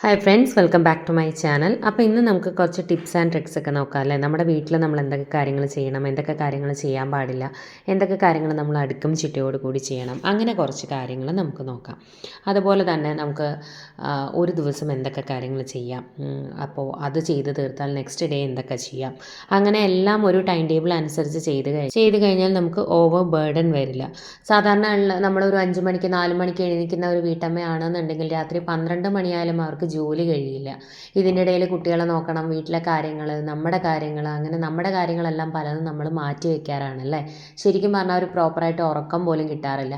Hi friends, welcome back to my channel. അപ്പോൾ ഇന്ന് നമുക്ക് കുറച്ച് ടിപ്സ് ആൻഡ് ട്രിക്സ് ഒക്കെ നോക്കാം അല്ലേ. നമ്മുടെ വീട്ടിൽ നമ്മൾ എന്തൊക്കെ കാര്യങ്ങൾ ചെയ്യണം, എന്തൊക്കെ കാര്യങ്ങൾ ചെയ്യാൻ പാടില്ല, എന്തൊക്കെ കാര്യങ്ങൾ നമ്മൾ അടുക്കും ചിട്ടയോട് കൂടി ചെയ്യണം, അങ്ങനെ കുറച്ച് കാര്യങ്ങൾ നമുക്ക് നോക്കാം. അതുപോലെ തന്നെ നമുക്ക് ഒരു ദിവസം എന്തൊക്കെ കാര്യങ്ങൾ ചെയ്യാം, അപ്പോൾ അത് ചെയ്ത് തീർത്താൽ നെക്സ്റ്റ് ഡേ എന്തൊക്കെ ചെയ്യാം, അങ്ങനെ എല്ലാം ഒരു ടൈം ടേബിൾ അനുസരിച്ച് ചെയ്ത് കഴിഞ്ഞാൽ നമുക്ക് ഓവർ ബേർഡൻ വരില്ല. സാധാരണ നമ്മളൊരു 5 മണിക്ക് 4 മണിക്ക് എഴുന്നേൽക്കുന്ന ഒരു വീട്ടമ്മയാണെന്നുണ്ടെങ്കിൽ രാത്രി 12 മണിയായാലും അവർക്ക് ജോലി കഴിയില്ല. ഇതിൻ്റെ ഇടയിൽ കുട്ടികളെ നോക്കണം, വീട്ടിലെ കാര്യങ്ങൾ, നമ്മുടെ കാര്യങ്ങൾ, അങ്ങനെ നമ്മുടെ കാര്യങ്ങളെല്ലാം പലതും നമ്മൾ മാറ്റി വയ്ക്കാറാണല്ലേ. ശരിക്കും പറഞ്ഞാൽ ഒരു പ്രോപ്പറായിട്ട് ഉറക്കം പോലും കിട്ടാറില്ല.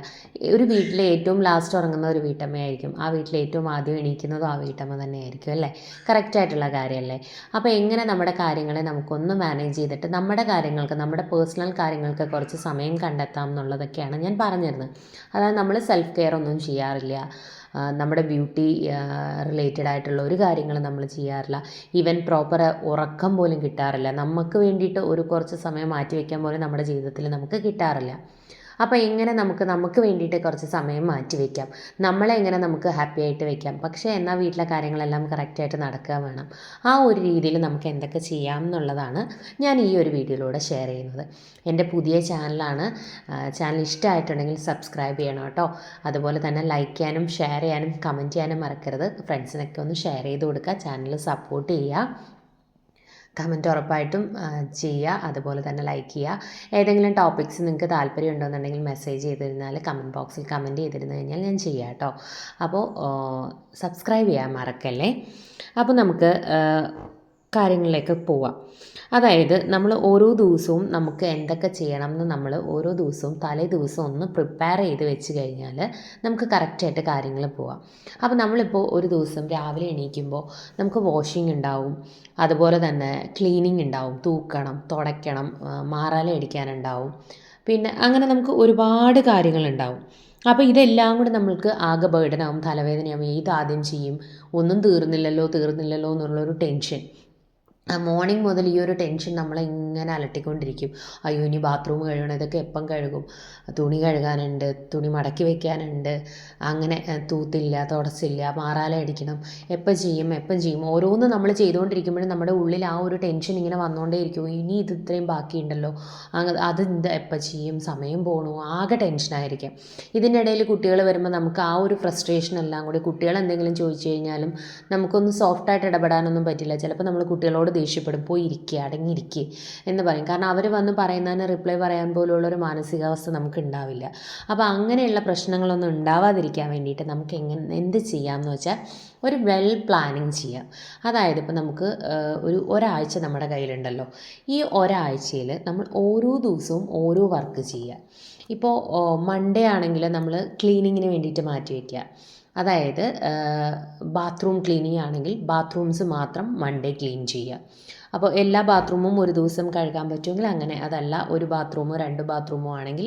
ഒരു വീട്ടിലെ ഏറ്റവും ലാസ്റ്റ് ഉറങ്ങുന്ന ഒരു വീട്ടമ്മയായിരിക്കും, ആ വീട്ടിൽ ഏറ്റവും ആദ്യം എണീക്കുന്നതും ആ വീട്ടമ്മ തന്നെയായിരിക്കും അല്ലേ. കറക്റ്റായിട്ടുള്ള കാര്യമല്ലേ. അപ്പോൾ എങ്ങനെ നമ്മുടെ കാര്യങ്ങളെ നമുക്കൊന്ന് മാനേജ് ചെയ്തിട്ട് നമ്മുടെ കാര്യങ്ങൾക്ക്, നമ്മുടെ പേഴ്സണൽ കാര്യങ്ങൾക്ക് കുറച്ച് സമയം കണ്ടെത്താം എന്നുള്ളതൊക്കെയാണ് ഞാൻ പറഞ്ഞിരുന്നത്. അതായത് നമ്മൾ സെൽഫ് കെയർ ഒന്നും ചെയ്യാറില്ല, നമ്മുടെ ബ്യൂട്ടി റിലേറ്റഡ് ആയിട്ടുള്ള ഒരു കാര്യങ്ങൾ നമ്മൾ ചെയ്യാറില്ല, ഈവൻ പ്രോപ്പർ ഉറക്കം പോലും കിട്ടാറില്ല, നമുക്ക് വേണ്ടിയിട്ട് ഒരു കുറച്ച് സമയം മാറ്റി വയ്ക്കാൻ പോലും നമ്മുടെ ജീവിതത്തിൽ നമുക്ക് കിട്ടാറില്ല. അപ്പോൾ എങ്ങനെ നമുക്ക് വേണ്ടിയിട്ട് കുറച്ച് സമയം മാറ്റി വയ്ക്കാം, നമ്മളെ എങ്ങനെ നമുക്ക് ഹാപ്പി ആയിട്ട് വയ്ക്കാം, പക്ഷേ എന്നാൽ വീട്ടിലെ കാര്യങ്ങളെല്ലാം കറക്റ്റായിട്ട് നടക്കുക വേണം. ആ ഒരു രീതിയിൽ നമുക്ക് എന്തൊക്കെ ചെയ്യാം എന്നുള്ളതാണ് ഞാൻ ഈ ഒരു വീഡിയോയിലൂടെ ഷെയർ ചെയ്യുന്നത്. എൻ്റെ പുതിയ ചാനലാണ്. ചാനൽ ഇഷ്ടമായിട്ടുണ്ടെങ്കിൽ സബ്സ്ക്രൈബ് ചെയ്യണം കേട്ടോ. അതുപോലെ തന്നെ ലൈക്ക് ചെയ്യാനും ഷെയർ ചെയ്യാനും കമൻറ്റ് ചെയ്യാനും മറക്കരുത്. ഫ്രണ്ട്സിനൊക്കെ ഒന്ന് ഷെയർ ചെയ്ത് കൊടുക്കുക, ചാനൽ സപ്പോർട്ട് ചെയ്യുക. കമൻറ്റ് ഉറപ്പായിട്ടും ചെയ്യുക, അതുപോലെ തന്നെ ലൈക്ക് ചെയ്യുക. ഏതെങ്കിലും ടോപ്പിക്സ് നിങ്ങൾക്ക് താല്പര്യം ഉണ്ടെന്നുണ്ടെങ്കിൽ മെസ്സേജ് ചെയ്തിരുന്നാൽ കമൻറ്റ് ബോക്സിൽ കമൻറ്റ് ചെയ്തിരുന്നു കഴിഞ്ഞാൽ ഞാൻ ചെയ്യാം കേട്ടോ. അപ്പോൾ സബ്സ്ക്രൈബ് ചെയ്യാൻ മറക്കല്ലേ. അപ്പോൾ നമുക്ക് കാര്യങ്ങളിലേക്ക് പോവാം. അതായത് നമ്മൾ ഓരോ ദിവസവും നമുക്ക് എന്തൊക്കെ ചെയ്യണം എന്ന് നമ്മൾ ഓരോ ദിവസവും തലേ ദിവസം ഒന്ന് പ്രിപ്പയർ ചെയ്ത് വെച്ച് കഴിഞ്ഞാൽ നമുക്ക് കറക്റ്റായിട്ട് കാര്യങ്ങൾ പോവാം. അപ്പോൾ നമ്മളിപ്പോൾ ഒരു ദിവസം രാവിലെ എണീക്കുമ്പോൾ നമുക്ക് വാഷിംഗ് ഉണ്ടാവും, അതുപോലെ തന്നെ ക്ലീനിങ് ഉണ്ടാവും, തൂക്കണം, തുടയ്ക്കണം, മാറാല അടിക്കാനുണ്ടാവും, പിന്നെ അങ്ങനെ നമുക്ക് ഒരുപാട് കാര്യങ്ങളുണ്ടാവും. അപ്പോൾ ഇതെല്ലാം കൂടി നമ്മൾക്ക് ആകെ ബേർഡനാവും, തലവേദനയാവും. ഏതാദ്യം ചെയ്യും, ഒന്നും തീർന്നില്ലല്ലോ എന്നുള്ളൊരു ടെൻഷൻ. മോർണിംഗ് മുതൽ ഈ ഒരു ടെൻഷൻ നമ്മളെ ഇങ്ങനെ അലട്ടിക്കൊണ്ടിരിക്കും. അയ്യോ ഇനി ബാത്റൂം കഴുകണം, ഇതൊക്കെ എപ്പം കഴുകും, തുണി കഴുകാനുണ്ട്, തുണി മടക്കി വെക്കാനുണ്ട്, അങ്ങനെ തൂത്തില്ല, തുടച്ചില്ല, മാറാല അടിക്കണം, എപ്പം ചെയ്യും ഓരോന്ന് നമ്മൾ ചെയ്തുകൊണ്ടിരിക്കുമ്പോഴും നമ്മുടെ ഉള്ളിൽ ആ ഒരു ടെൻഷൻ ഇങ്ങനെ വന്നുകൊണ്ടേയിരിക്കും. ഇനി ഇത് ഇത്രയും ബാക്കിയുണ്ടല്ലോ, അത് എപ്പം ചെയ്യും, സമയം പോകണു, ആകെ ടെൻഷനായിരിക്കും. ഇതിൻ്റെ ഇടയിൽ കുട്ടികൾ വരുമ്പോൾ നമുക്ക് ആ ഒരു ഫ്രസ്ട്രേഷൻ എല്ലാം കൂടി, കുട്ടികൾ എന്തെങ്കിലും ചോദിച്ചു കഴിഞ്ഞാലും നമുക്കൊന്ന് സോഫ്റ്റായിട്ട് ഇടപെടാനൊന്നും പറ്റില്ല. ചിലപ്പോൾ നമ്മൾ കുട്ടികളോട് ദേഷ്യപ്പെടും, പോയി ഇരിക്കുക, അടങ്ങിയിരിക്കുക എന്ന് പറയും. കാരണം അവർ വന്ന് പറയുന്നതിന് റിപ്ലൈ പറയാൻ പോലുള്ളൊരു മാനസികാവസ്ഥ നമുക്ക് ഉണ്ടാവില്ല. അപ്പോൾ അങ്ങനെയുള്ള പ്രശ്നങ്ങളൊന്നും ഉണ്ടാവാതിരിക്കാൻ വേണ്ടിയിട്ട് നമുക്ക് എന്ത് ചെയ്യാമെന്ന് വെച്ചാൽ ഒരു വെൽ പ്ലാനിങ് ചെയ്യാം. അതായത് ഇപ്പോൾ നമുക്ക് ഒരാഴ്ച നമ്മുടെ കയ്യിലുണ്ടല്ലോ, ഈ ഒരാഴ്ചയിൽ നമ്മൾ ഓരോ ദിവസവും ഓരോ വർക്ക് ചെയ്യുക. ഇപ്പോൾ മൺഡേ ആണെങ്കിൽ നമ്മൾ ക്ലീനിങ്ങിന് വേണ്ടിയിട്ട് മാറ്റി വയ്ക്കുക. അതായത് ബാത്റൂം ക്ലീനിങ് ആണെങ്കിൽ ബാത്റൂംസ് മാത്രം മൺഡേ ക്ലീൻ ചെയ്യുക. അപ്പോൾ എല്ലാ ബാത്റൂമും ഒരു ദിവസം കഴുകാൻ പറ്റുമെങ്കിൽ അങ്ങനെ, അതല്ല ഒരു ബാത്റൂമോ 2 ബാത്റൂമോ ആണെങ്കിൽ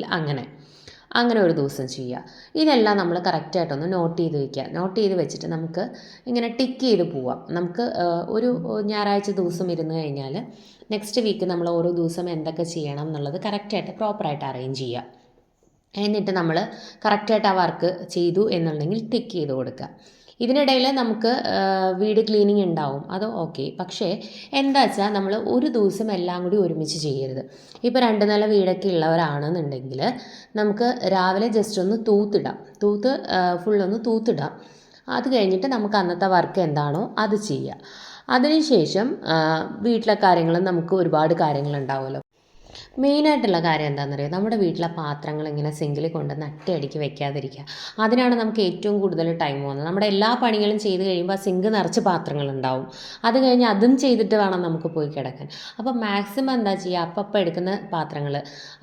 അങ്ങനെ ഒരു ദിവസം ചെയ്യുക. ഇതെല്ലാം നമ്മൾ കറക്റ്റായിട്ടൊന്ന് നോട്ട് ചെയ്ത് വയ്ക്കുക. നോട്ട് ചെയ്ത് വെച്ചിട്ട് നമുക്ക് ഇങ്ങനെ ടിക്ക് ചെയ്ത് പോവാം. നമുക്ക് ഒരു ഞായറാഴ്ച ദിവസം ഇരുന്ന് കഴിഞ്ഞാൽ നെക്സ്റ്റ് വീക്ക് നമ്മൾ ഓരോ ദിവസം എന്തൊക്കെ ചെയ്യണം എന്നുള്ളത് കറക്റ്റായിട്ട് പ്രോപ്പറായിട്ട് അറേഞ്ച് ചെയ്യുക. എന്നിട്ട് നമ്മൾ കറക്റ്റായിട്ട് ആ വർക്ക് ചെയ്തു എന്നുണ്ടെങ്കിൽ ടിക്ക് ചെയ്ത് കൊടുക്കുക. ഇതിനിടയിൽ നമുക്ക് വീട് ക്ലീനിങ് ഉണ്ടാവും, അത് ഓക്കെ. പക്ഷേ എന്താ വെച്ചാൽ നമ്മൾ ഒരു ദിവസം എല്ലാം കൂടി ഒരുമിച്ച് ചെയ്യരുത്. ഇപ്പോൾ 2 നില വീടൊക്കെ ഉള്ളവരാണെന്നുണ്ടെങ്കിൽ നമുക്ക് രാവിലെ ജസ്റ്റ് ഒന്ന് ഫുള്ളൊന്ന് തൂത്തിടാം. അത് കഴിഞ്ഞിട്ട് നമുക്ക് അന്നത്തെ വർക്ക് എന്താണോ അത് ചെയ്യുക. അതിനുശേഷം വീട്ടിലെ കാര്യങ്ങളും നമുക്ക് ഒരുപാട് കാര്യങ്ങളുണ്ടാവുമല്ലോ. മെയിനായിട്ടുള്ള കാര്യം എന്താണെന്നറിയാം, നമ്മുടെ വീട്ടിലെ പാത്രങ്ങൾ ഇങ്ങനെ സിങ്കിൽ കൊണ്ട് നട്ടയടിക്ക് വെക്കാതിരിക്കുക. അതിനാണ് നമുക്ക് ഏറ്റവും കൂടുതൽ ടൈം പോകുന്നത്. നമ്മുടെ എല്ലാ പണികളും ചെയ്ത് കഴിയുമ്പോൾ ആ സിങ്ക് നിറച്ച് പാത്രങ്ങളുണ്ടാവും. അത് കഴിഞ്ഞ് അതും ചെയ്തിട്ട് വേണം നമുക്ക് പോയി കിടക്കാൻ. അപ്പോൾ മാക്സിമം എന്താ ചെയ്യുക, അപ്പം എടുക്കുന്ന പാത്രങ്ങൾ,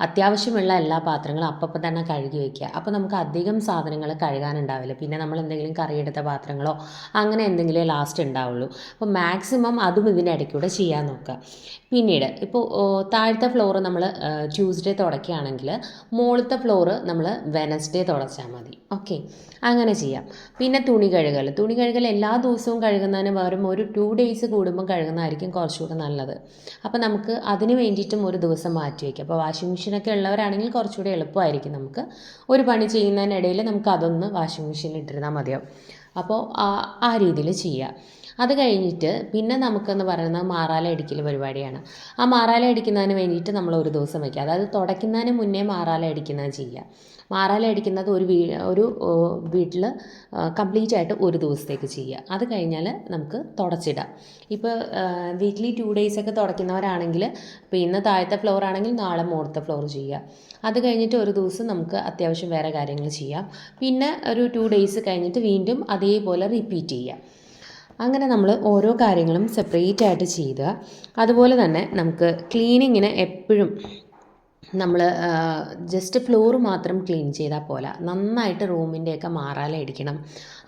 അത്യാവശ്യമുള്ള എല്ലാ പാത്രങ്ങളും അപ്പം തന്നെ കഴുകി വയ്ക്കുക. അപ്പോൾ നമുക്ക് അധികം സാധനങ്ങൾ കഴുകാനുണ്ടാവില്ല. പിന്നെ നമ്മൾ എന്തെങ്കിലും കറിയെടുത്ത പാത്രങ്ങളോ അങ്ങനെ എന്തെങ്കിലും ലാസ്റ്റ് ഉണ്ടാവുള്ളൂ. അപ്പോൾ മാക്സിമം അതും ഇതിൻ്റെ ഇടയ്ക്കൂടെ ചെയ്യാൻ നോക്കുക. പിന്നീട് ഇപ്പോൾ താഴത്തെ ഫ്ലോർ നമ്മൾ ട്യൂസ്ഡേ തുടയ്ക്കുകയാണെങ്കിൽ മുകളിലത്തെ ഫ്ലോറ് നമ്മൾ വെനസ്ഡേ തുടച്ചാൽ മതി. ഓക്കെ, അങ്ങനെ ചെയ്യാം. പിന്നെ തുണി കഴുകൽ എല്ലാ ദിവസവും കഴുകുന്നതിന് പകരം ഒരു 2 ഡേയ്സ് കൂടുമ്പോൾ കഴുകുന്നതായിരിക്കും കുറച്ചുകൂടെ നല്ലത്. അപ്പോൾ നമുക്ക് അതിന് വേണ്ടിയിട്ടും ഒരു ദിവസം മാറ്റി വയ്ക്കാം. അപ്പോൾ വാഷിംഗ് മെഷീനൊക്കെ ഉള്ളവരാണെങ്കിൽ കുറച്ചുകൂടി എളുപ്പമായിരിക്കും. നമുക്ക് ഒരു പണി ചെയ്യുന്നതിനിടയിൽ നമുക്ക് അതൊന്ന് വാഷിംഗ് മെഷീനിൽ ഇട്ടിരുന്നാൽ മതിയാവും. അപ്പോൾ ആ രീതിയിൽ ചെയ്യുക. അത് കഴിഞ്ഞിട്ട് പിന്നെ നമുക്കെന്ന് പറയുന്നത് മാറാല അടിക്കൽ പരിപാടിയാണ്. ആ മാറാല അടിക്കുന്നതിന് വേണ്ടിയിട്ട് നമ്മൾ ഒരു ദിവസം വയ്ക്കുക. അതായത് തുടയ്ക്കുന്നതിന് മുന്നേ മാറാല അടിക്കുന്നത് ചെയ്യുക. മാറാല അടിക്കുന്നത് ഒരു വീട്ടിൽ കംപ്ലീറ്റ് ആയിട്ട് ഒരു ദിവസത്തേക്ക് ചെയ്യുക. അത് കഴിഞ്ഞാൽ നമുക്ക് തുടച്ചിടാം. ഇപ്പോൾ വീക്ക്ലി 2 ഡേയ്സ് ഒക്കെ തുടയ്ക്കുന്നവരാണെങ്കിൽ ഇപ്പോൾ ഇന്ന് താഴത്തെ ഫ്ലോർ ആണെങ്കിൽ നാളെ മുകളിലത്തെ ഫ്ലോർ ചെയ്യുക. അത് കഴിഞ്ഞിട്ട് ഒരു ദിവസം നമുക്ക് അത്യാവശ്യം വേറെ കാര്യങ്ങൾ ചെയ്യാം. പിന്നെ ഒരു 2 ഡേയ്സ് കഴിഞ്ഞിട്ട് വീണ്ടും അതേപോലെ റിപ്പീറ്റ് ചെയ്യുക. അങ്ങനെ നമ്മൾ ഓരോ കാര്യങ്ങളും സെപ്പറേറ്റ് ആയിട്ട് ചെയ്യുക. അതുപോലെ തന്നെ നമുക്ക് ക്ലീനിങ്ങിന് എപ്പോഴും നമ്മൾ ജസ്റ്റ് ഫ്ലോർ മാത്രം ക്ലീൻ ചെയ്താൽ പോരാ, നന്നായിട്ട് റൂമിൻ്റെയൊക്കെ മാറാല അടിക്കണം.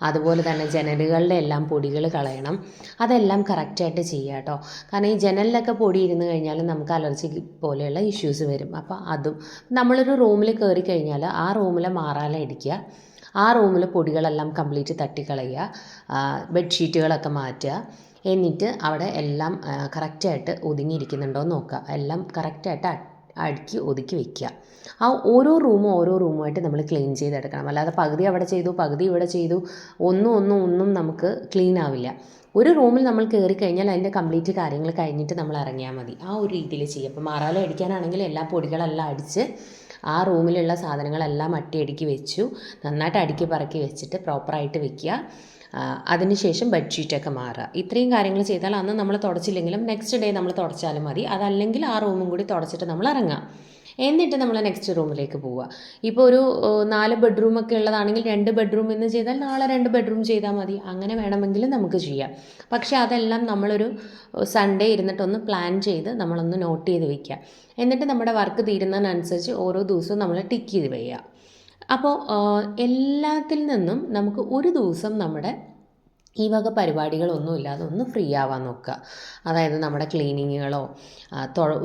അതുപോലെ തന്നെ ജനലുകളുടെ എല്ലാം പൊടികൾ കളയണം. അതെല്ലാം കറക്റ്റായിട്ട് ചെയ്യുക കേട്ടോ. കാരണം ഈ ജനലിലൊക്കെ പൊടി ഇരുന്ന് കഴിഞ്ഞാൽ നമുക്ക് അലർജി പോലെയുള്ള ഇഷ്യൂസ് വരും. അപ്പോൾ അതും നമ്മളൊരു റൂമിൽ കയറി കഴിഞ്ഞാൽ ആ റൂമിലെ മാറാല അടിക്കുക, ആ റൂമിൽ പൊടികളെല്ലാം കംപ്ലീറ്റ് തട്ടിക്കളയുക, ബെഡ്ഷീറ്റുകളൊക്കെ മാറ്റുക. എന്നിട്ട് അവിടെ എല്ലാം കറക്റ്റായിട്ട് ഒതുങ്ങിയിരിക്കുന്നുണ്ടോ എന്ന് നോക്കുക. എല്ലാം കറക്റ്റായിട്ട് അടുക്കി ഒതുക്കി വയ്ക്കുക. ആ ഓരോ റൂമുമായിട്ട് നമ്മൾ ക്ലീൻ ചെയ്തെടുക്കണം. അല്ലാതെ പകുതി അവിടെ ചെയ്തു പകുതി ഇവിടെ ചെയ്തു ഒന്നും നമുക്ക് ക്ലീൻ ആവില്ല. ഒരു റൂമിൽ നമ്മൾ കയറി കഴിഞ്ഞാൽ അതിൻ്റെ കംപ്ലീറ്റ് കാര്യങ്ങൾ കഴിഞ്ഞിട്ട് നമ്മൾ ഇറങ്ങിയാൽ മതി. ആ ഒരു രീതിയിൽ ചെയ്യുക. അപ്പോൾ മാറാല അടിക്കാനാണെങ്കിൽ എല്ലാ പൊടികളെല്ലാം അടിച്ച് ആ റൂമിലുള്ള സാധനങ്ങളെല്ലാം അട്ടിയടുക്കി വെച്ചു, നന്നായിട്ട് അടുക്കി പറക്കി വെച്ചിട്ട് പ്രോപ്പറായിട്ട് വെക്കുക. അതിനുശേഷം ബെഡ്ഷീറ്റൊക്കെ മാറുക. ഇത്രയും കാര്യങ്ങൾ ചെയ്താൽ അന്ന് നമ്മൾ തുടച്ചില്ലെങ്കിലും നെക്സ്റ്റ് ഡേ നമ്മൾ തുടച്ചാലും മതി. അതല്ലെങ്കിൽ ആ റൂമും കൂടി തുടച്ചിട്ട് നമ്മൾ ഇറങ്ങാം. എന്നിട്ട് നമ്മൾ നെക്സ്റ്റ് റൂമിലേക്ക് പോവുക. ഇപ്പോൾ ഒരു 4 ബെഡ്റൂമൊക്കെ ഉള്ളതാണെങ്കിൽ 2 ബെഡ്റൂം എന്ന് ചെയ്താൽ നാളെ 2 ബെഡ്റൂം ചെയ്താൽ മതി. അങ്ങനെ വേണമെങ്കിൽ നമുക്ക് ചെയ്യാം. പക്ഷേ അതെല്ലാം നമ്മളൊരു സൺഡേ ഇരുന്നിട്ടൊന്ന് പ്ലാൻ ചെയ്ത് നമ്മളൊന്ന് നോട്ട് ചെയ്ത് വയ്ക്കുക. എന്നിട്ട് നമ്മുടെ വർക്ക് തീരുന്നതിനനുസരിച്ച് ഓരോ ദിവസവും നമ്മൾ ടിക്ക് ചെയ്ത് വയ്ക്കുക. അപ്പോൾ എല്ലാത്തിൽ നിന്നും നമുക്ക് ഒരു ദിവസം നമ്മുടെ ഈ വക പരിപാടികളൊന്നുമില്ലാതെ ഒന്ന് ഫ്രീ ആവാൻ നോക്കുക. അതായത് നമ്മുടെ ക്ലീനിങ്ങുകളോ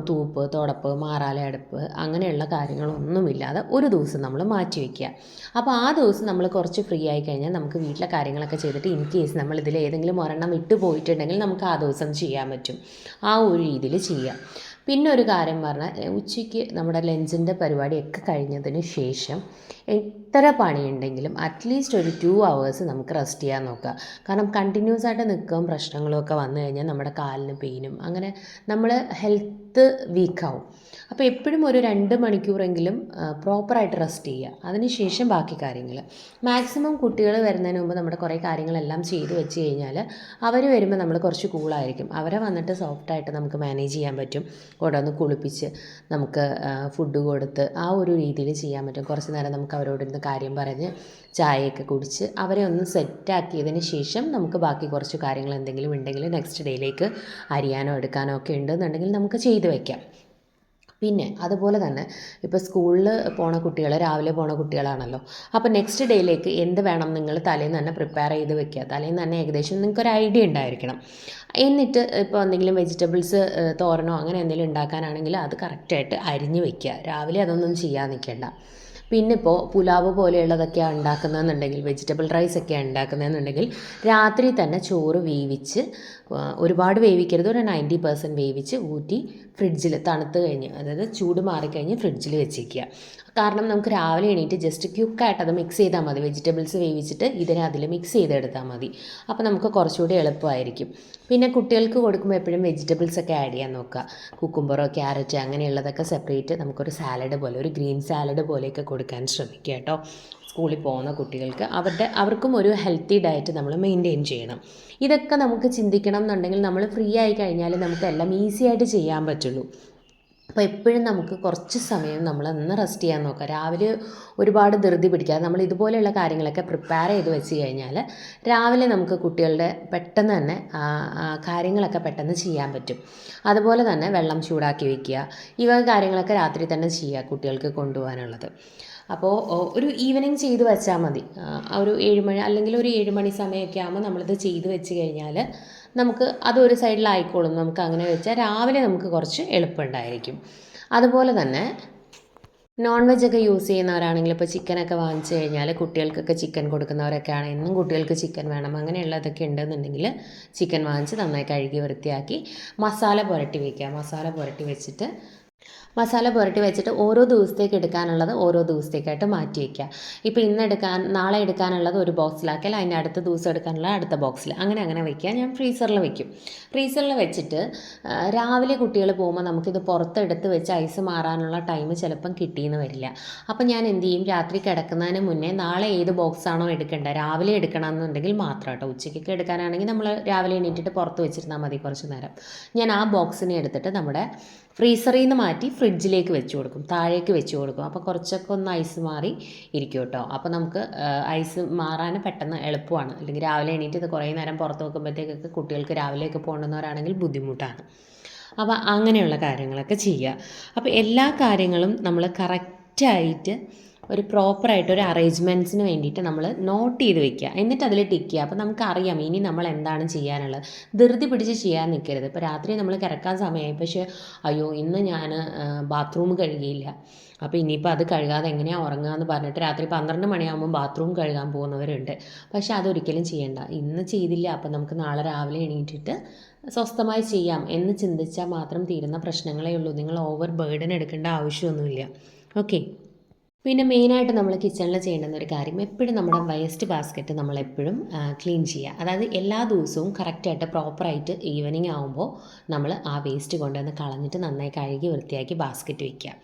തൂപ്പ് തുടപ്പ് മാറാല അടുപ്പ് അങ്ങനെയുള്ള കാര്യങ്ങളൊന്നുമില്ലാതെ ഒരു ദിവസം നമ്മൾ മാറ്റി വയ്ക്കുക. അപ്പോൾ ആ ദിവസം നമ്മൾ കുറച്ച് ഫ്രീ ആയി കഴിഞ്ഞാൽ നമുക്ക് വീട്ടിലെ കാര്യങ്ങളൊക്കെ ചെയ്തിട്ട് ഇൻ കേസ് നമ്മൾ ഇതിൽ ഏതെങ്കിലും ഒരെണ്ണം വിട്ടു പോയിട്ടുണ്ടെങ്കിൽ നമുക്ക് ആ ദിവസം ചെയ്യാൻ പറ്റും. ആ ഒരു രീതിയിൽ ചെയ്യുക. പിന്നെ ഒരു കാര്യം പറഞ്ഞാൽ ഉച്ചയ്ക്ക് നമ്മുടെ ലഞ്ചിൻ്റെ പരിപാടിയൊക്കെ കഴിഞ്ഞതിന് ശേഷം എത്ര പണിയുണ്ടെങ്കിലും അറ്റ്ലീസ്റ്റ് ഒരു 2 hours നമുക്ക് റെസ്റ്റ് ചെയ്യാൻ നോക്കുക. കാരണം കണ്ടിന്യൂസ് ആയിട്ട് നിൽക്കുകയും പ്രശ്നങ്ങളും ഒക്കെ വന്നു കഴിഞ്ഞാൽ നമ്മുടെ കാലിന് പെയിനും അങ്ങനെ നമ്മൾ ഹെൽത്ത് വീക്കാവും. അപ്പോൾ എപ്പോഴും ഒരു 2 മണിക്കൂറെങ്കിലും പ്രോപ്പറായിട്ട് റെസ്റ്റ് ചെയ്യുക. അതിനുശേഷം ബാക്കി കാര്യങ്ങൾ മാക്സിമം കുട്ടികൾ വരുന്നതിന് മുമ്പ് നമ്മുടെ കുറേ കാര്യങ്ങളെല്ലാം ചെയ്ത് വെച്ച് കഴിഞ്ഞാൽ അവർ വരുമ്പോൾ നമ്മൾ കുറച്ച് കൂളായിരിക്കും. അവരെ വന്നിട്ട് സോഫ്റ്റായിട്ട് നമുക്ക് മാനേജ് ചെയ്യാൻ പറ്റും. കൂടെ ഒന്ന് കുളിപ്പിച്ച് നമുക്ക് ഫുഡ് കൊടുത്ത് ആ ഒരു രീതിയിൽ ചെയ്യാൻ പറ്റും. കുറച്ച് നേരം നമുക്ക് അവരോടിരുന്ന് കാര്യം പറഞ്ഞ് ചായയൊക്കെ കുടിച്ച് അവരെ ഒന്ന് സെറ്റാക്കിയതിന് ശേഷം നമുക്ക് ബാക്കി കുറച്ച് കാര്യങ്ങൾ എന്തെങ്കിലും ഉണ്ടെങ്കിൽ നെക്സ്റ്റ് ഡേയിലേക്ക് അരിയാനോ എടുക്കാനോ ഒക്കെ ഉണ്ടെന്നുണ്ടെങ്കിൽ നമുക്ക് ചെയ്ത് വയ്ക്കാം. പിന്നെ അതുപോലെ തന്നെ ഇപ്പോൾ സ്കൂളിൽ പോണ കുട്ടികൾ രാവിലെ പോണ കുട്ടികളാണല്ലോ. അപ്പോൾ നെക്സ്റ്റ് ഡേയിലേക്ക് എന്ത് വേണം നിങ്ങൾ തലേന്ന് തന്നെ പ്രിപ്പയർ ചെയ്ത് വെക്കുക. തലേന്ന് തന്നെ ഏകദേശം നിങ്ങൾക്കൊരു ഐഡിയ ഉണ്ടായിരിക്കണം. എന്നിട്ട് ഇപ്പോൾ എന്തെങ്കിലും വെജിറ്റബിൾസ് തോരനോ അങ്ങനെ എന്തെങ്കിലും ഉണ്ടാക്കാനാണെങ്കിൽ അത് കറക്റ്റായിട്ട് അരിഞ്ഞ് വെക്കുക. രാവിലെ അതൊന്നും ചെയ്യാൻ നിൽക്കേണ്ട. പിന്നെ ഇപ്പോൾ പുലാവ് പോലെയുള്ളതൊക്കെയാണ് ഉണ്ടാക്കുന്നതെന്നുണ്ടെങ്കിൽ വെജിറ്റബിൾ റൈസൊക്കെയാണ് ഉണ്ടാക്കുന്നതെന്നുണ്ടെങ്കിൽ രാത്രി തന്നെ ചോറ് വേവിച്ച് ഒരുപാട് വേവിക്കരുത്, ഒരു 90% വേവിച്ച് ഊറ്റി ഫ്രിഡ്ജിൽ തണുത്ത് കഴിഞ്ഞ് അതായത് ചൂട് മാറിക്കഴിഞ്ഞ് ഫ്രിഡ്ജിൽ വെച്ചേക്കുക. കാരണം നമുക്ക് രാവിലെ എണീറ്റ് ജസ്റ്റ് ക്വിക്കായിട്ട് അത് മിക്സ് ചെയ്താൽ മതി. വെജിറ്റബിൾസ് വേവിച്ചിട്ട് ഇതിനെ അതിൽ മിക്സ് ചെയ്തെടുത്താൽ മതി. അപ്പോൾ നമുക്ക് കുറച്ചുകൂടി എളുപ്പമായിരിക്കും. പിന്നെ കുട്ടികൾക്ക് കൊടുക്കുമ്പോൾ എപ്പോഴും വെജിറ്റബിൾസ് ഒക്കെ ആഡ് ചെയ്യാൻ നോക്കുക. കുക്കുംബറോ ക്യാരറ്റ് അങ്ങനെയുള്ളതൊക്കെ സെപ്പറേറ്റ് നമുക്കൊരു സാലഡ് പോലെ ഒരു ഗ്രീൻ സാലഡ് പോലെയൊക്കെ കൊടുക്കാൻ ശ്രമിക്കുക കേട്ടോ. സ്കൂളിൽ പോകുന്ന കുട്ടികൾക്ക് അവർക്കും ഒരു ഹെൽത്തി ഡയറ്റ് നമ്മൾ മെയിൻറ്റെയിൻ ചെയ്യണം. ഇതൊക്കെ നമുക്ക് ചിന്തിക്കണം എന്നുണ്ടെങ്കിൽ നമ്മൾ ഫ്രീ ആയി കഴിഞ്ഞാൽ നമുക്ക് എല്ലാം ഈസി ആയിട്ട് ചെയ്യാൻ പറ്റുള്ളൂ. അപ്പോൾ എപ്പോഴും നമുക്ക് കുറച്ച് സമയം നമ്മളൊന്ന് റെസ്റ്റ് ചെയ്യാൻ നോക്കുക. രാവിലെ ഒരുപാട് ധൃതി പിടിക്കാതെ നമ്മൾ ഇതുപോലെയുള്ള കാര്യങ്ങളൊക്കെ പ്രിപ്പയർ ചെയ്ത് വെച്ച് കഴിഞ്ഞാൽ രാവിലെ നമുക്ക് കുട്ടികളുടെ പെട്ടെന്ന് തന്നെ കാര്യങ്ങളൊക്കെ പെട്ടെന്ന് ചെയ്യാൻ പറ്റും. അതുപോലെ തന്നെ വെള്ളം ചൂടാക്കി വയ്ക്കുക. ഇവ കാര്യങ്ങളൊക്കെ രാത്രി തന്നെ ചെയ്യുക കുട്ടികൾക്ക് കൊണ്ടുപോകാനുള്ളത്. അപ്പോൾ ഒരു ഈവനിങ് ചെയ്ത് വെച്ചാൽ മതി. ഒരു 7 മണി അല്ലെങ്കിൽ ഒരു 7 മണി സമയമൊക്കെ ആകുമ്പോൾ നമ്മളിത് ചെയ്ത് വെച്ച് കഴിഞ്ഞാൽ നമുക്ക് അതൊരു സൈഡിലായിക്കോളും. നമുക്ക് അങ്ങനെ വെച്ചാൽ രാവിലെ നമുക്ക് കുറച്ച് എളുപ്പമുണ്ടായിരിക്കും. അതുപോലെ തന്നെ നോൺ വെജൊക്കെ യൂസ് ചെയ്യുന്നവരാണെങ്കിൽ ഇപ്പോൾ ചിക്കനൊക്കെ വാങ്ങിച്ചു കഴിഞ്ഞാൽ കുട്ടികൾക്കൊക്കെ ചിക്കൻ കൊടുക്കുന്നവരൊക്കെയാണ് എന്നും കുട്ടികൾക്ക് ചിക്കൻ വേണം അങ്ങനെയുള്ളതൊക്കെ ഉണ്ടെന്നുണ്ടെങ്കിൽ ചിക്കൻ വാങ്ങിച്ച് നന്നായി കഴുകി വൃത്തിയാക്കി മസാല പുരട്ടി വയ്ക്കുക. മസാല പുരട്ടി വെച്ചിട്ട് മസാല പുരട്ടി വെച്ചിട്ട് ഓരോ ദിവസത്തേക്ക് എടുക്കാനുള്ളത് ഓരോ ദിവസത്തേക്കായിട്ട് മാറ്റി വയ്ക്കുക. ഇപ്പോൾ നാളെ എടുക്കാനുള്ളത് ഒരു ബോക്സിലാക്കിയാൽ അതിൻ്റെ അടുത്ത ദിവസം എടുക്കാനുള്ളത് അടുത്ത ബോക്സിൽ അങ്ങനെ വയ്ക്കുക. ഞാൻ ഫ്രീസറിൽ വയ്ക്കും. ഫ്രീസറിൽ വെച്ചിട്ട് രാവിലെ കുട്ടികൾ പോകുമ്പോൾ നമുക്കിത് പുറത്തെടുത്ത് വെച്ച് ഐസ് മാറാനുള്ള ടൈം ചിലപ്പം കിട്ടിയെന്ന് വരില്ല. അപ്പം ഞാൻ എന്ത് ചെയ്യും, രാത്രി കിടക്കുന്നതിന് മുന്നേ നാളെ ഏത് ബോക്സാണോ എടുക്കേണ്ടത് രാവിലെ എടുക്കണമെന്നുണ്ടെങ്കിൽ മാത്രം കേട്ടോ. ഉച്ചയ്ക്കൊക്കെ എടുക്കാനാണെങ്കിൽ നമ്മൾ രാവിലെ എണീറ്റിട്ട് പുറത്ത് വെച്ചിരുന്നാൽ മതി കുറച്ച് നേരം. ഞാൻ ആ ബോക്സിനെ എടുത്തിട്ട് നമ്മുടെ ഫ്രീസറിൽ നിന്ന് മാറ്റി ഫ്രിഡ്ജിലേക്ക് വെച്ച് കൊടുക്കും, താഴേക്ക് വെച്ച് കൊടുക്കും. അപ്പോൾ കുറച്ചൊക്കെ ഒന്ന് ഐസ് മാറി ഇരിക്കും കേട്ടോ. അപ്പോൾ നമുക്ക് ഐസ് മാറാൻ പെട്ടെന്ന് എളുപ്പമാണ്. അല്ലെങ്കിൽ രാവിലെ എണീറ്റ് ഇത് കുറേ നേരം പുറത്ത് വെക്കുമ്പോഴത്തേക്കൊക്കെ കുട്ടികൾക്ക് രാവിലെയൊക്കെ പോകേണ്ടുന്നവരാണെങ്കിൽ ബുദ്ധിമുട്ടാണ്. അപ്പോൾ അങ്ങനെയുള്ള കാര്യങ്ങളൊക്കെ ചെയ്യുക. അപ്പോൾ എല്ലാ കാര്യങ്ങളും നമ്മൾ കറക്റ്റായിട്ട് ഒരു പ്രോപ്പറായിട്ട് ഒരു അറേഞ്ച്മെൻറ്റ്സിന് വേണ്ടിയിട്ട് നമ്മൾ നോട്ട് ചെയ്ത് വെക്കുക. എന്നിട്ട് അതിൽ ടിക്ക് ചെയ്യുക. അപ്പോൾ നമുക്കറിയാം ഇനി നമ്മൾ എന്താണ് ചെയ്യാനുള്ളത്. ധൃതി പിടിച്ച് ചെയ്യാൻ നിൽക്കരുത്. ഇപ്പോൾ രാത്രി നമ്മൾ കിടക്കാൻ സമയമായി, പക്ഷേ അയ്യോ ഇന്ന് ഞാൻ ബാത്റൂം കഴുകിയില്ല, അപ്പോൾ ഇനിയിപ്പോൾ അത് കഴുകാതെ എങ്ങനെയാണ് ഉറങ്ങുക എന്ന് പറഞ്ഞിട്ട് രാത്രി 12 മണിയാകുമ്പോൾ ബാത്റൂം കഴുകാൻ പോകുന്നവരുണ്ട്. പക്ഷേ അതൊരിക്കലും ചെയ്യണ്ട. ഇന്ന് ചെയ്തില്ല, അപ്പോൾ നമുക്ക് നാളെ രാവിലെ എണീറ്റിട്ട് സ്വസ്ഥമായി ചെയ്യാം എന്ന് ചിന്തിച്ചാൽ മാത്രം തീരുന്ന പ്രശ്നങ്ങളേ ഉള്ളൂ. നിങ്ങൾ ഓവർ ബേർഡൻ എടുക്കേണ്ട ആവശ്യമൊന്നുമില്ല. ഓക്കെ. പിന്നെ മെയിനായിട്ട് നമ്മൾ കിച്ചണിൽ ചെയ്യേണ്ടുന്ന ഒരു കാര്യം, എപ്പോഴും നമ്മുടെ വേസ്റ്റ് ബാസ്ക്കറ്റ് നമ്മളെപ്പോഴും ക്ലീൻ ചെയ്യുക. അതായത് എല്ലാ ദിവസവും കറക്റ്റായിട്ട് പ്രോപ്പറായിട്ട് ഈവനിങ് ആകുമ്പോൾ നമ്മൾ ആ വേസ്റ്റ് കൊണ്ടുവന്ന് കളഞ്ഞിട്ട് നന്നായി കഴുകി വൃത്തിയാക്കി ബാസ്ക്കറ്റ് വയ്ക്കുക.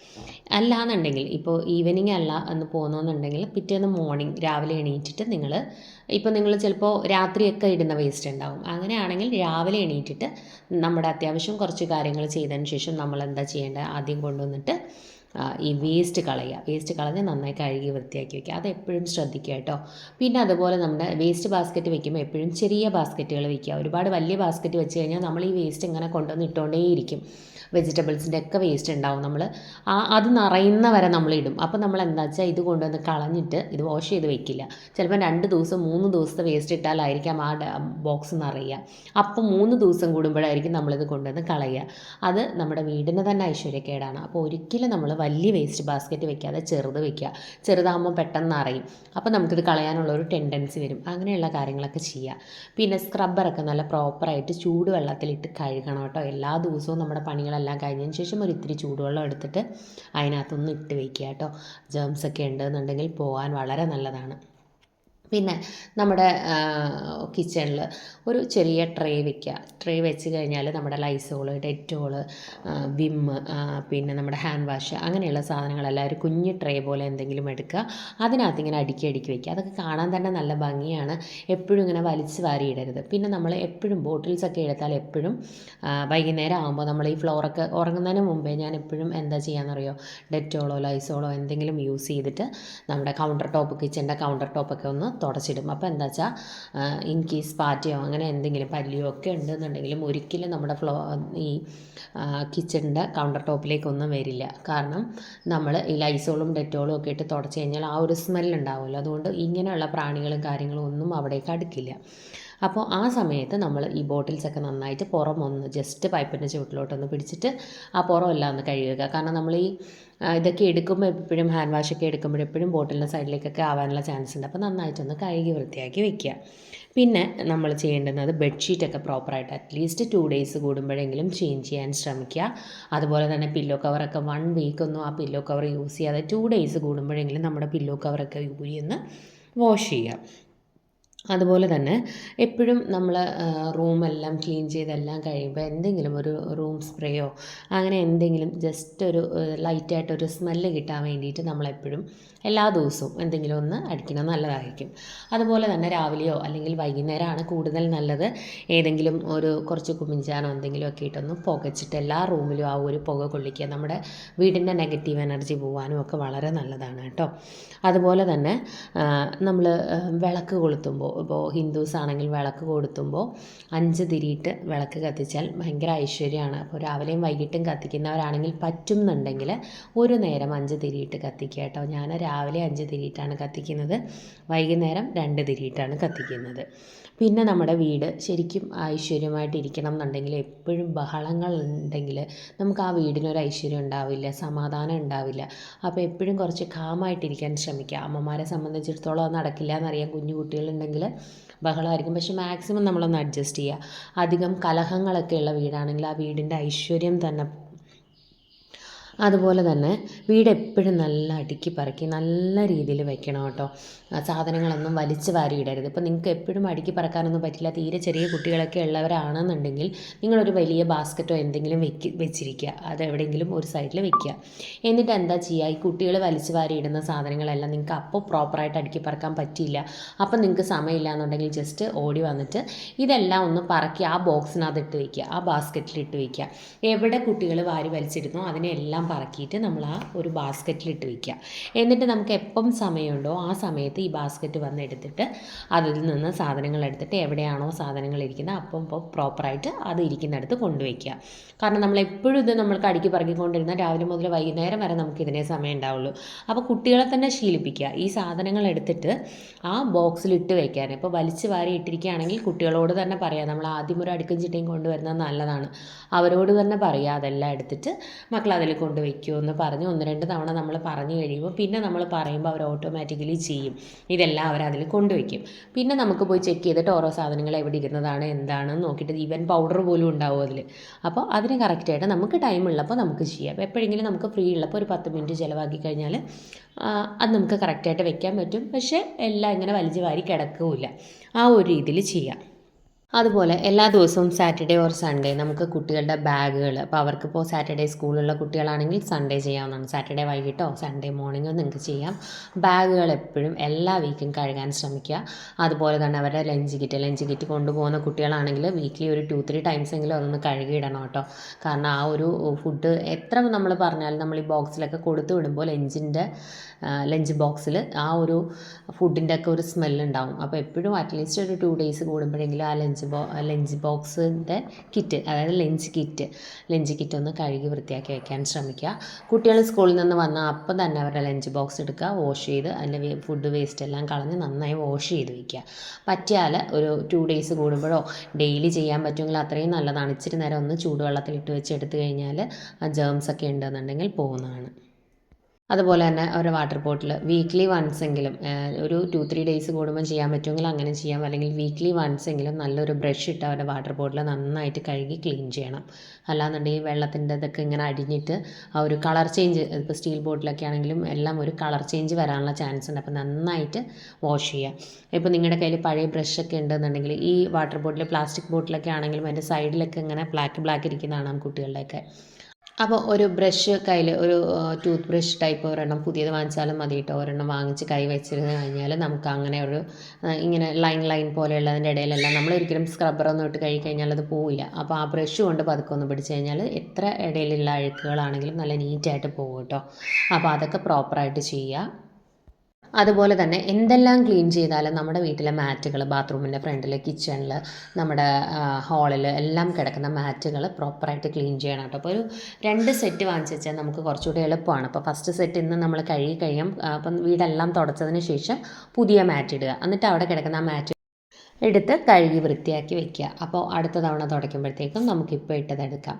അല്ലാന്നുണ്ടെങ്കിൽ ഇപ്പോൾ ഈവനിങ് അല്ല എന്ന് പോകുന്നുണ്ടെങ്കിൽ പിറ്റേന്ന് മോർണിംഗ് രാവിലെ എണീറ്റിട്ട് നിങ്ങൾ ചിലപ്പോൾ രാത്രിയൊക്കെ ഇടുന്ന വേസ്റ്റ് ഉണ്ടാവും. അങ്ങനെയാണെങ്കിൽ രാവിലെ എണീറ്റിട്ട് നമ്മുടെ അത്യാവശ്യം കുറച്ച് കാര്യങ്ങൾ ചെയ്തതിന് ശേഷം നമ്മൾ എന്താ ചെയ്യേണ്ടത്, ആദ്യം കൊണ്ടുവന്നിട്ട് ഈ വേസ്റ്റ് കളഞ്ഞ് നന്നായി കഴുകി വൃത്തിയാക്കി വയ്ക്കുക. അത് എപ്പോഴും ശ്രദ്ധിക്കുക കേട്ടോ. പിന്നെ അതുപോലെ നമ്മുടെ വേസ്റ്റ് ബാസ്ക്കറ്റ് വെക്കുമ്പോൾ എപ്പോഴും ചെറിയ ബാസ്ക്കറ്റുകൾ വയ്ക്കുക. ഒരുപാട് വലിയ ബാസ്ക്കറ്റ് വെച്ച് കഴിഞ്ഞാൽ നമ്മൾ ഈ വേസ്റ്റ് ഇങ്ങനെ കൊണ്ടുവന്ന് ഇട്ടുകൊണ്ടേയിരിക്കും. വെജിറ്റബിൾസിൻ്റെ ഒക്കെ വേസ്റ്റ് ഉണ്ടാവും. അത് നിറയുന്ന വരെ നമ്മളിടും. അപ്പോൾ നമ്മൾ എന്താ വെച്ചാൽ ഇത് കൊണ്ടുവന്ന് കളഞ്ഞിട്ട് ഇത് വാഷ് ചെയ്ത് വെക്കില്ല. ചിലപ്പോൾ 2 ദിവസം 3 ദിവസത്തെ വേസ്റ്റ് ഇട്ടാലായിരിക്കാം ആ ബോക്സ് നിറയുക. അപ്പോൾ 3 ദിവസം കൂടുമ്പോഴായിരിക്കും നമ്മളിത് കൊണ്ടുവന്ന് കളയുക. അത് നമ്മുടെ വീടിന് തന്നെ ഐശ്വര്യക്കേടാണ്. അപ്പോൾ ഒരിക്കലും നമ്മൾ വലിയ വേസ്റ്റ് ബാസ്ക്കറ്റ് വെക്കാതെ ചെറുത് വെക്കുക. ചെറുതാകുമ്പോൾ പെട്ടെന്ന് നിറയും. അപ്പോൾ നമുക്കിത് കളയാനുള്ള ഒരു ടെൻഡൻസി വരും. അങ്ങനെയുള്ള കാര്യങ്ങളൊക്കെ ചെയ്യുക. പിന്നെ സ്ക്രബ്ബറൊക്കെ നല്ല പ്രോപ്പറായിട്ട് ചൂടുവെള്ളത്തിലിട്ട് കഴുകണം കേട്ടോ. എല്ലാ ദിവസവും നമ്മുടെ പണികളെല്ലാം കഴിഞ്ഞതിന് ശേഷം ഒരു ഇത്തിരി ചൂടുവെള്ളം എടുത്തിട്ട് അതിനകത്തൊന്ന് ഇട്ട് വയ്ക്കുക കേട്ടോ. ജേംസൊക്കെ ഉണ്ടെന്നുണ്ടെങ്കിൽ പോകാൻ വളരെ നല്ലതാണ്. പിന്നെ നമ്മുടെ കിച്ചണിൽ ഒരു ചെറിയ ട്രേ വയ്ക്കുക. ട്രേ വെച്ച് കഴിഞ്ഞാൽ നമ്മുടെ ലൈസോൾ, ഡെറ്റോൾ, വിം, പിന്നെ നമ്മുടെ ഹാൻഡ് വാഷ് അങ്ങനെയുള്ള സാധനങ്ങളെല്ലാം ഒരു കുഞ്ഞ് ട്രേ പോലെ എന്തെങ്കിലും എടുക്കുക. അതിനകത്ത് ഇങ്ങനെ അടുക്കി വയ്ക്കുക. അതൊക്കെ കാണാൻ തന്നെ നല്ല ഭംഗിയാണ്. എപ്പോഴും ഇങ്ങനെ വലിച്ച് വാരി ഇടരുത്. പിന്നെ നമ്മൾ എപ്പോഴും ബോട്ടിൽസൊക്കെ എടുത്താൽ എപ്പോഴും വൈകുന്നേരം ആകുമ്പോൾ നമ്മൾ ഈ ഫ്ലോറൊക്കെ ഉറങ്ങുന്നതിന് മുമ്പേ ഞാൻ എപ്പോഴും എന്താ ചെയ്യാമെന്നറിയോ, ഡെറ്റോളോ ലൈസോളോ എന്തെങ്കിലും യൂസ് ചെയ്തിട്ട് നമ്മുടെ കിച്ചൻ്റെ കൗണ്ടർ ടോപ്പൊക്കെ ഒന്ന് തുടച്ചിടും. അപ്പോൾ എന്താ വെച്ചാൽ ഇൻ കേസ് പാറ്റയോ അങ്ങനെ എന്തെങ്കിലും പല്ലിയോ ഒക്കെ ഉണ്ടെന്നുണ്ടെങ്കിലും ഒരിക്കലും നമ്മുടെ ഈ കിച്ചണിൻ്റെ കൗണ്ടർ ടോപ്പിലേക്കൊന്നും വരില്ല. കാരണം നമ്മൾ ഈ ലൈസോളും ഡെറ്റോളും ഒക്കെ ഇട്ട് തുടച്ച് കഴിഞ്ഞാൽ ആ ഒരു സ്മെല്ലുണ്ടാവുമല്ലോ. അതുകൊണ്ട് ഇങ്ങനെയുള്ള പ്രാണികളും കാര്യങ്ങളും ഒന്നും അവിടേക്ക് അടുക്കില്ല. അപ്പോൾ ആ സമയത്ത് നമ്മൾ ഈ ബോട്ടിൽസൊക്കെ നന്നായിട്ട് പുറമൊന്ന് ജസ്റ്റ് പൈപ്പിൻ്റെ ചുവട്ടിലോട്ടൊന്ന് പിടിച്ചിട്ട് ആ പുറമെല്ലാം ഒന്ന് കഴുകുക. കാരണം നമ്മൾ ഈ ഇതൊക്കെ എടുക്കുമ്പോൾ എപ്പോഴും ഹാൻഡ് വാഷൊക്കെ എടുക്കുമ്പോൾ എപ്പോഴും ബോട്ടിലിൻ്റെ സൈഡിലേക്കൊക്കെ ആവാനുള്ള ചാൻസ് ഉണ്ട്. അപ്പോൾ നന്നായിട്ടൊന്ന് കഴുകി വൃത്തിയാക്കി വെക്കുക. പിന്നെ നമ്മൾ ചെയ്യേണ്ടുന്നത് ബെഡ്ഷീറ്റൊക്കെ പ്രോപ്പറായിട്ട് അറ്റ്ലീസ്റ്റ് 2 ഡേയ്സ് കൂടുമ്പോഴെങ്കിലും ചേഞ്ച് ചെയ്യാൻ ശ്രമിക്കുക. അതുപോലെ തന്നെ പില്ലോ കവറൊക്കെ 1 വീക്കൊന്നും ആ പില്ലോ കവർ യൂസ് ചെയ്യാതെ 2 ഡേയ്സ് കൂടുമ്പോഴെങ്കിലും നമ്മുടെ പില്ലോ കവറൊക്കെ ഊരി ഒന്ന് വാഷ് ചെയ്യുക. അതുപോലെ തന്നെ എപ്പോഴും നമ്മൾ റൂമെല്ലാം ക്ലീൻ ചെയ്തെല്ലാം കഴിയുമ്പോൾ എന്തെങ്കിലും ഒരു റൂം സ്പ്രേയോ അങ്ങനെ എന്തെങ്കിലും ജസ്റ്റ് ഒരു ലൈറ്റായിട്ടൊരു സ്മെല്ല് കിട്ടാൻ വേണ്ടിയിട്ട് നമ്മളെപ്പോഴും എല്ലാ ദിവസവും എന്തെങ്കിലും ഒന്ന് അടിക്കുന്നത് നല്ലതായിരിക്കും. അതുപോലെ തന്നെ രാവിലെയോ അല്ലെങ്കിൽ വൈകുന്നേരമാണ് കൂടുതൽ നല്ലത്. ഏതെങ്കിലും ഒരു കുറച്ച് കുമിഞ്ചാനോ എന്തെങ്കിലുമൊക്കെ ഇട്ടൊന്ന് പുകച്ചിട്ട് എല്ലാ റൂമിലും ആ ഒരു പുക കൊള്ളിക്കുക. നമ്മുടെ വീടിൻ്റെ നെഗറ്റീവ് എനർജി പോകാനും ഒക്കെ വളരെ നല്ലതാണ് കേട്ടോ. അതുപോലെ തന്നെ നമ്മൾ വിളക്ക് കൊളുത്തുമ്പോൾ, ഇപ്പോൾ ഹിന്ദുസ് ആണെങ്കിൽ വിളക്ക് കൊളുത്തുമ്പോൾ 5 തിരിയിട്ട് വിളക്ക് കത്തിച്ചാൽ ഭയങ്കര ഐശ്വര്യമാണ്. അപ്പോൾ രാവിലെയും വൈകിട്ടും കത്തിക്കുന്നവരാണെങ്കിൽ പറ്റുന്നുണ്ടെങ്കിൽ ഒരു നേരം 5 തിരിയിട്ട് കത്തിക്കുക കേട്ടോ. ഞാൻ രാവിലെ 5 തിരിയിട്ടാണ് കത്തിക്കുന്നത്, വൈകുന്നേരം 2 തിരിയിട്ടാണ് കത്തിക്കുന്നത്. പിന്നെ നമ്മുടെ വീട് ശരിക്കും ഐശ്വര്യമായിട്ടിരിക്കണം എന്നുണ്ടെങ്കിൽ എപ്പോഴും ബഹളങ്ങൾ ഉണ്ടെങ്കിൽ നമുക്ക് ആ വീടിനൊരു ഐശ്വര്യം ഉണ്ടാവില്ല, സമാധാനം ഉണ്ടാവില്ല. അപ്പോൾ എപ്പോഴും കുറച്ച് കാമായിട്ടിരിക്കാൻ ശ്രമിക്കുക. അമ്മമാരെ സംബന്ധിച്ചിടത്തോളം അത് നടക്കില്ല എന്നറിയാം. കുഞ്ഞു കുട്ടികളുണ്ടെങ്കിൽ ബഹളമായിരിക്കും. പക്ഷെ മാക്സിമം നമ്മളൊന്ന് അഡ്ജസ്റ്റ് ചെയ്യുക. അധികം കലഹങ്ങളൊക്കെ ഉള്ള വീടാണെങ്കിൽ ആ വീടിൻ്റെ ഐശ്വര്യം തന്നെ അതുപോലെ തന്നെ വീട് എപ്പോഴും നല്ല അടുക്കി പറക്കി നല്ല രീതിയിൽ വെക്കണം കേട്ടോ. സാധനങ്ങളൊന്നും വലിച്ച് വാരി ഇടരുത്. ഇപ്പോൾ നിങ്ങൾക്ക് എപ്പോഴും അടുക്കി പറക്കാനൊന്നും പറ്റില്ല, തീരെ ചെറിയ കുട്ടികളൊക്കെ ഉള്ളവരാണെന്നുണ്ടെങ്കിൽ നിങ്ങളൊരു വലിയ ബാസ്ക്കറ്റോ എന്തെങ്കിലും വെച്ചിരിക്കുക, അത് എവിടെയെങ്കിലും ഒരു സൈഡിൽ വെക്കുക. എന്നിട്ട് എന്താ ചെയ്യുക, ഈ കുട്ടികൾ വലിച്ച് വാരി ഇടുന്ന സാധനങ്ങളെല്ലാം നിങ്ങൾക്ക് അപ്പോൾ പ്രോപ്പറായിട്ട് അടുക്കി പറക്കാൻ പറ്റിയില്ല, അപ്പം നിങ്ങൾക്ക് സമയമില്ല എന്നുണ്ടെങ്കിൽ ജസ്റ്റ് ഓടി വന്നിട്ട് ഇതെല്ലാം ഒന്ന് പറക്കി ആ ബോക്സിനകത്ത് ഇട്ട് വയ്ക്കുക, ആ ബാസ്ക്കറ്റിൽ ഇട്ട് വയ്ക്കുക. എവിടെ കുട്ടികൾ വാരി വലിച്ചിരുന്നോ അതിനെല്ലാം പറക്കിയിട്ട് നമ്മൾ ആ ഒരു ബാസ്ക്കറ്റിൽ ഇട്ട് വയ്ക്കുക. എന്നിട്ട് നമുക്ക് എപ്പം സമയമുണ്ടോ ആ സമയത്ത് ഈ ബാസ്ക്കറ്റ് വന്ന് എടുത്തിട്ട് അതിൽ നിന്ന് സാധനങ്ങൾ എടുത്തിട്ട് എവിടെയാണോ സാധനങ്ങൾ ഇരിക്കുന്നത് അപ്പം പ്രോപ്പറായിട്ട് അത് ഇരിക്കുന്നിടത്ത് കൊണ്ടുവയ്ക്കുക. കാരണം നമ്മൾ എപ്പോഴും ഇത് നമ്മൾക്ക് അടുക്കി പറക്കിക്കൊണ്ടിരുന്നാൽ രാവിലെ മുതൽ വൈകുന്നേരം വരെ നമുക്ക് ഇതിനേ സമയം ഉണ്ടാവുള്ളൂ. അപ്പോൾ കുട്ടികളെ തന്നെ ശീലിപ്പിക്കുക ഈ സാധനങ്ങൾ എടുത്തിട്ട് ആ ബോക്സിൽ ഇട്ട് വയ്ക്കാൻ. ഇപ്പോൾ വലിച്ച് വാരി ഇട്ടിരിക്കുകയാണെങ്കിൽ കുട്ടികളോട് തന്നെ പറയാം, നമ്മൾ ആദ്യം ഒരു അടുക്കും ചിട്ടയും കൊണ്ടുവരുന്നത് നല്ലതാണ്. അവരോട് തന്നെ പറയുക അതെല്ലാം എടുത്തിട്ട് മക്കൾ അതിൽ കൊണ്ടുവയ്ക്കുമോ എന്ന് പറഞ്ഞ് 1-2 തവണ നമ്മൾ പറഞ്ഞു കഴിയുമ്പോൾ പിന്നെ നമ്മൾ പറയുമ്പോൾ അവർ ഓട്ടോമാറ്റിക്കലി ചെയ്യും, ഇതെല്ലാം അവരതിൽ കൊണ്ടുവയ്ക്കും. പിന്നെ നമുക്ക് പോയി ചെക്ക് ചെയ്തിട്ട് ഓരോ സാധനങ്ങൾ എവിടെ ഇരുന്നതാണ് എന്താണെന്ന് നോക്കിയിട്ട് ഈവൻ പൗഡർ പോലും ഉണ്ടാവും അതിൽ. അപ്പോൾ അതിന് കറക്റ്റായിട്ട് നമുക്ക് ടൈം ഉള്ളപ്പോൾ നമുക്ക് ചെയ്യാം. എപ്പോഴെങ്കിലും നമുക്ക് ഫ്രീ ഉള്ളപ്പോൾ ഒരു 10 മിനിറ്റ് ചിലവാക്കി കഴിഞ്ഞാൽ അത് നമുക്ക് കറക്റ്റായിട്ട് വെക്കാൻ പറ്റും. പക്ഷേ എല്ലാം ഇങ്ങനെ വലിച്ചു വാരി കിടക്കില്ല, ആ ഒരു രീതിയിൽ ചെയ്യാം. അതുപോലെ എല്ലാ ദിവസവും സാറ്റർഡേ ഓർ സൺഡേ നമുക്ക് കുട്ടികളുടെ ബാഗുകൾ, അപ്പോൾ അവർക്കിപ്പോൾ സാറ്റർഡേ സ്കൂളുള്ള കുട്ടികളാണെങ്കിൽ സൺഡേ ചെയ്യാവുന്നതാണ്, സാറ്റർഡേ വൈകിട്ടോ സൺഡേ മോർണിംഗോ നിങ്ങൾക്ക് ചെയ്യാം. ബാഗുകൾ എപ്പോഴും എല്ലാ വീക്കും കഴുകാൻ ശ്രമിക്കുക. അതുപോലെ തന്നെ അവരുടെ ലഞ്ച് കിറ്റ് കൊണ്ടുപോകുന്ന കുട്ടികളാണെങ്കിൽ വീക്ക്ലി ഒരു 2-3 ടൈംസ് എങ്കിലും അതൊന്ന് കഴുകിയിടണം കേട്ടോ. കാരണം ആ ഒരു ഫുഡ് എത്ര നമ്മൾ പറഞ്ഞാലും നമ്മൾ ഈ ബോക്സിലൊക്കെ കൊടുത്തു വിടുമ്പോൾ ലഞ്ച് ബോക്സിൽ ആ ഒരു ഫുഡിൻ്റെ ഒക്കെ ഒരു സ്മെല്ലുണ്ടാവും. അപ്പോൾ എപ്പോഴും അറ്റ്ലീസ്റ്റ് ഒരു 2 ഡേയ്സ് കൂടുമ്പോഴെങ്കിലും ആ ലഞ്ച് ബോക്സിൻ്റെ കിറ്റ്, അതായത് ലഞ്ച് കിറ്റ് ഒന്ന് കഴുകി വൃത്തിയാക്കി വയ്ക്കാൻ ശ്രമിക്കുക. കുട്ടികൾ സ്കൂളിൽ നിന്ന് വന്നാൽ അപ്പം തന്നെ അവരുടെ ലഞ്ച് ബോക്സ് എടുക്കുക, വാഷ് ചെയ്ത് അതിൻ്റെ ഫുഡ് വേസ്റ്റ് എല്ലാം കളഞ്ഞ് നന്നായി വാഷ് ചെയ്ത് വയ്ക്കുക. പറ്റിയാൽ ഒരു 2 ഡേയ്സ് കൂടുമ്പോഴോ ഡെയിലി ചെയ്യാൻ പറ്റുമെങ്കിൽ അത്രയും നല്ലതാണ്. ഇച്ചിരി നേരം ഒന്ന് ചൂടുവെള്ളത്തിലിട്ട് വെച്ച് എടുത്തു കഴിഞ്ഞാൽ ആ ജേംസൊക്കെ ഉണ്ടെന്നുണ്ടെങ്കിൽ പോകുന്നതാണ്. അതുപോലെ തന്നെ ഒരു വാട്ടർ ബോട്ടിൽ വീക്ക്ലി വൺസ് എങ്കിലും ഒരു 2-3 ഡേയ്സ് കൂടുമ്പോൾ ചെയ്യാൻ പറ്റുമെങ്കിൽ അങ്ങനെ ചെയ്യാം. അല്ലെങ്കിൽ വീക്ക്ലി വൺസ് എങ്കിലും നല്ലൊരു ബ്രഷ് ഇട്ട് അവരുടെ വാട്ടർ ബോട്ടിൽ നന്നായിട്ട് കഴുകി ക്ലീൻ ചെയ്യണം. അല്ലാന്നുണ്ടെങ്കിൽ വെള്ളത്തിൻ്റെ ഇതൊക്കെ ഇങ്ങനെ അടിഞ്ഞിട്ട് ആ ഒരു കളർ ചേഞ്ച്, ഇപ്പോൾ സ്റ്റീൽ ബോട്ടിലൊക്കെ ആണെങ്കിലും എല്ലാം ഒരു കളർ ചേഞ്ച് വരാനുള്ള ചാൻസ് ഉണ്ട്. അപ്പോൾ നന്നായിട്ട് വാഷ് ചെയ്യുക. ഇപ്പോൾ നിങ്ങളുടെ കയ്യിൽ പഴയ ബ്രഷൊക്കെ ഉണ്ടെന്നുണ്ടെങ്കിൽ ഈ വാട്ടർ ബോട്ടിൽ പ്ലാസ്റ്റിക് ബോട്ടിലൊക്കെ ആണെങ്കിലും അതിൻ്റെ സൈഡിലൊക്കെ ഇങ്ങനെ ബ്ലാക്ക് ഇരിക്കുന്നതാണ് കുട്ടികളുടെയൊക്കെ. അപ്പോൾ ഒരു ബ്രഷ് കയ്യിൽ ഒരു ടൂത്ത് ബ്രഷ് ടൈപ്പ് ഒരെണ്ണം പുതിയത് വാങ്ങിച്ചാലും മതി കേട്ടോ. ഒരെണ്ണം വാങ്ങിച്ച് കൈ വെച്ചിരുന്ന് കഴിഞ്ഞാൽ നമുക്ക് അങ്ങനെ ഒരു ഇങ്ങനെ ലൈൻ പോലെയുള്ളതിൻ്റെ ഇടയിലെല്ലാം നമ്മൾ ഒരിക്കലും സ്ക്രബ്ബറൊന്നും ഇട്ട് കഴുകി കഴിഞ്ഞാൽ അത് പോവില്ല. അപ്പോൾ ആ ബ്രഷ് കൊണ്ട് പതുക്കെ ഒന്ന് പിടിച്ച് കഴിഞ്ഞാൽ എത്ര ഇടയിലുള്ള അഴുക്കുകളാണെങ്കിലും നല്ല നീറ്റായിട്ട് പോകും കേട്ടോ. അപ്പോൾ അതൊക്കെ പ്രോപ്പറായിട്ട് ചെയ്യുക. അതുപോലെ തന്നെ എന്തെല്ലാം ക്ലീൻ ചെയ്താലും നമ്മുടെ വീട്ടിലെ മാറ്റുകൾ, ബാത്റൂമിൻ്റെ ഫ്രണ്ടിൽ, കിച്ചണിൽ, നമ്മുടെ ഹാളിൽ എല്ലാം കിടക്കുന്ന മാറ്റുകൾ പ്രോപ്പറായിട്ട് ക്ലീൻ ചെയ്യണം കേട്ടോ. അപ്പോൾ ഒരു 2 സെറ്റ് വാങ്ങിച്ച് വെച്ചാൽ നമുക്ക് കുറച്ചുകൂടി എളുപ്പമാണ്. അപ്പോൾ ഫസ്റ്റ് സെറ്റ് ഇന്ന് നമ്മൾ കഴുകി കഴിയും. അപ്പം വീടെല്ലാം തുടച്ചതിന് ശേഷം പുതിയ മാറ്റ് ഇടുക. എന്നിട്ട് അവിടെ കിടക്കുന്ന ആ മാറ്റ് എടുത്ത് കഴുകി വൃത്തിയാക്കി വെക്കുക. അപ്പോൾ അടുത്ത തവണ തുടയ്ക്കുമ്പോഴത്തേക്കും നമുക്കിപ്പോൾ ഇട്ടതെടുക്കാം.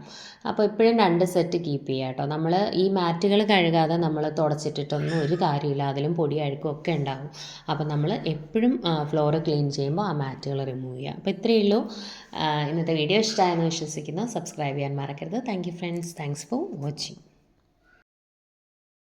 അപ്പോൾ എപ്പോഴും 2 സെറ്റ് കീപ്പ് ചെയ്യുക കേട്ടോ. നമ്മൾ ഈ മാറ്റുകൾ കഴുകാതെ നമ്മൾ തുടച്ചിട്ടിട്ടൊന്നും ഒരു കാര്യമില്ല, അതിലും പൊടി അഴുക്കും ഒക്കെ ഉണ്ടാകും. അപ്പോൾ നമ്മൾ എപ്പോഴും ഫ്ലോർ ക്ലീൻ ചെയ്യുമ്പോൾ ആ മാറ്റുകൾ റിമൂവ് ചെയ്യുക. അപ്പോൾ ഇത്രയേ ഉള്ളൂ. ഇന്നത്തെ വീഡിയോ ഇഷ്ടമായെന്ന് വിശ്വസിക്കുന്നു. സബ്സ്ക്രൈബ് ചെയ്യാൻ മറക്കരുത്. Thank you friends. Thanks for watching.